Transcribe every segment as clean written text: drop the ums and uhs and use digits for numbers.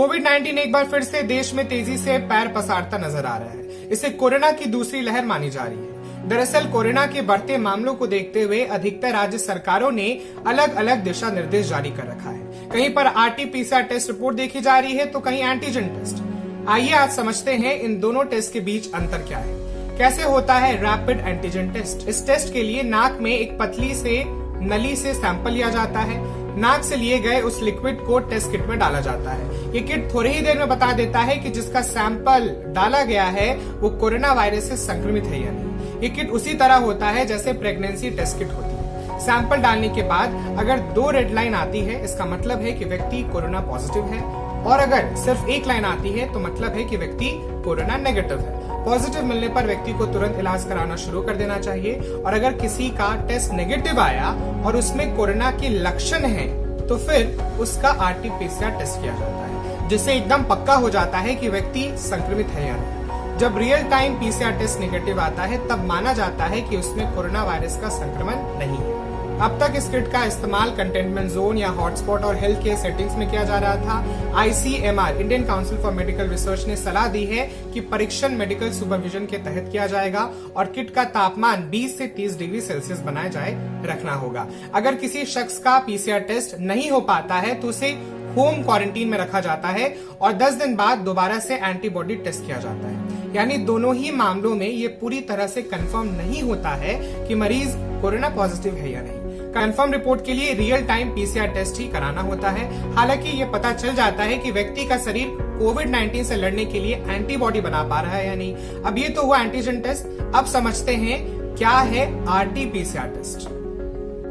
कोविड-19 एक बार फिर से देश में तेजी से पैर पसारता नजर आ रहा है। इसे कोरोना की दूसरी लहर मानी जा रही है। दरअसल कोरोना के बढ़ते मामलों को देखते हुए अधिकतर राज्य सरकारों ने अलग अलग दिशा निर्देश जारी कर रखा है। कहीं पर आरटी-पीसीआर टेस्ट रिपोर्ट देखी जा रही है तो कहीं एंटीजन टेस्ट। आइए आज समझते हैं इन दोनों टेस्ट के बीच अंतर क्या है, कैसे होता है रैपिड एंटीजन टेस्ट। इस टेस्ट के लिए नाक में एक पतली से नली से सैंपल लिया जाता है। नाक से लिए गए उस लिक्विड को टेस्ट किट में डाला जाता है। ये किट थोड़ी ही देर में बता देता है कि जिसका सैंपल डाला गया है वो कोरोना वायरस से संक्रमित है या नहीं। ये किट उसी तरह होता है जैसे प्रेगनेंसी टेस्ट किट होती है। सैंपल डालने के बाद अगर 2 रेड लाइन आती है इसका मतलब है कि व्यक्ति कोरोना पॉजिटिव है, और अगर सिर्फ 1 लाइन आती है तो मतलब है कि व्यक्ति कोरोना नेगेटिव है। पॉजिटिव मिलने पर व्यक्ति को तुरंत इलाज कराना शुरू कर देना चाहिए, और अगर किसी का टेस्ट नेगेटिव आया और उसमें कोरोना के लक्षण हैं, तो फिर उसका आरटी-पीसीआर टेस्ट किया जाता है, जिससे एकदम पक्का हो जाता है कि व्यक्ति संक्रमित है या नहीं। जब real time PCR test negative आता है तब माना जाता है कि उसमें कोरोना वायरस का संक्रमण नहीं है। अब तक इस किट का इस्तेमाल कंटेनमेंट जोन या हॉटस्पॉट और हेल्थ केयर सेटिंग्स में किया जा रहा था। ICMR Indian council for medical research ने सलाह दी है कि परीक्षण मेडिकल सुपरविजन के तहत किया जाएगा और किट का तापमान 20 से 30 डिग्री सेल्सियस बनाया जाए रखना होगा। अगर किसी शख्स का पीसीआर टेस्ट नहीं हो पाता है तो उसे होम क्वारंटीन में रखा जाता है और 10 दिन बाद दोबारा से एंटीबॉडी टेस्ट किया जाता है। यानी दोनों ही मामलों में ये पूरी तरह से कंफर्म नहीं होता है कि मरीज कोरोना पॉजिटिव है या नहीं। कंफर्म रिपोर्ट के लिए रियल टाइम पीसीआर टेस्ट ही कराना होता है। हालांकि ये पता चल जाता है कि व्यक्ति का शरीर कोविड-19 से लड़ने के लिए एंटीबॉडी बना पा रहा है या नहीं। अब ये तो हुआ एंटीजन टेस्ट। अब समझते हैं क्या है आरटी-पीसीआर टेस्ट।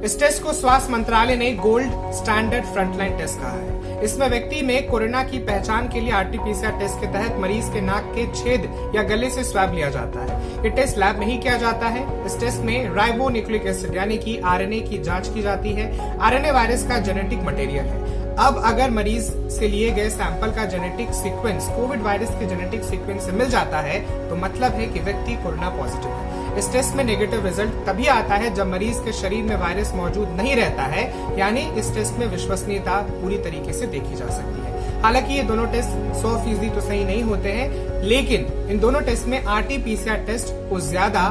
इस टेस्ट को स्वास्थ्य मंत्रालय ने गोल्ड स्टैंडर्ड फ्रंटलाइन टेस्ट कहा है। इसमें व्यक्ति में कोरोना की पहचान के लिए आरटी-पीसीआर टेस्ट के तहत मरीज के नाक के छेद या गले से स्वैब लिया जाता है। ये टेस्ट लैब में ही किया जाता है। इस टेस्ट में राइबोन्यूक्लिक एसिड यानी कि आरएनए की जांच की जाती है। आरएनए वायरस का जेनेटिक मटेरियल है। अब अगर मरीज से लिए गए सैंपल का जेनेटिक सीक्वेंस कोविड वायरस के जेनेटिक सीक्वेंस से मिल जाता है तो मतलब है कि व्यक्ति कोरोना पॉजिटिव है। इस टेस्ट में नेगेटिव रिजल्ट तभी आता है जब मरीज के शरीर में वायरस मौजूद नहीं रहता है, यानी इस टेस्ट में विश्वसनीयता पूरी तरीके से देखी जा सकती है। हालांकि ये दोनों टेस्ट 100% तो सही नहीं होते हैं, लेकिन इन दोनों टेस्ट में आरटी-पीसीआर टेस्ट को ज्यादा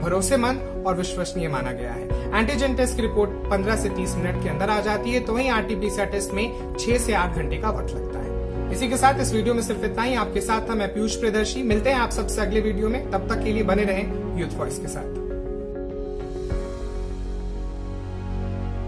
भरोसेमंद और विश्वसनीय माना गया है। एंटीजन टेस्ट की रिपोर्ट 15 से 30 मिनट के अंदर आ जाती है, तो वहीं आरटी-पीसीआर टेस्ट में 6 से 8 घंटे का वक्त लगता है। इसी के साथ इस वीडियो में सिर्फ इतना ही। आपके साथ था मैं पीयूष प्रियदर्शी। मिलते हैं आप सबसे अगले वीडियो में, तब तक के लिए बने रहें यूथ वॉइस के साथ।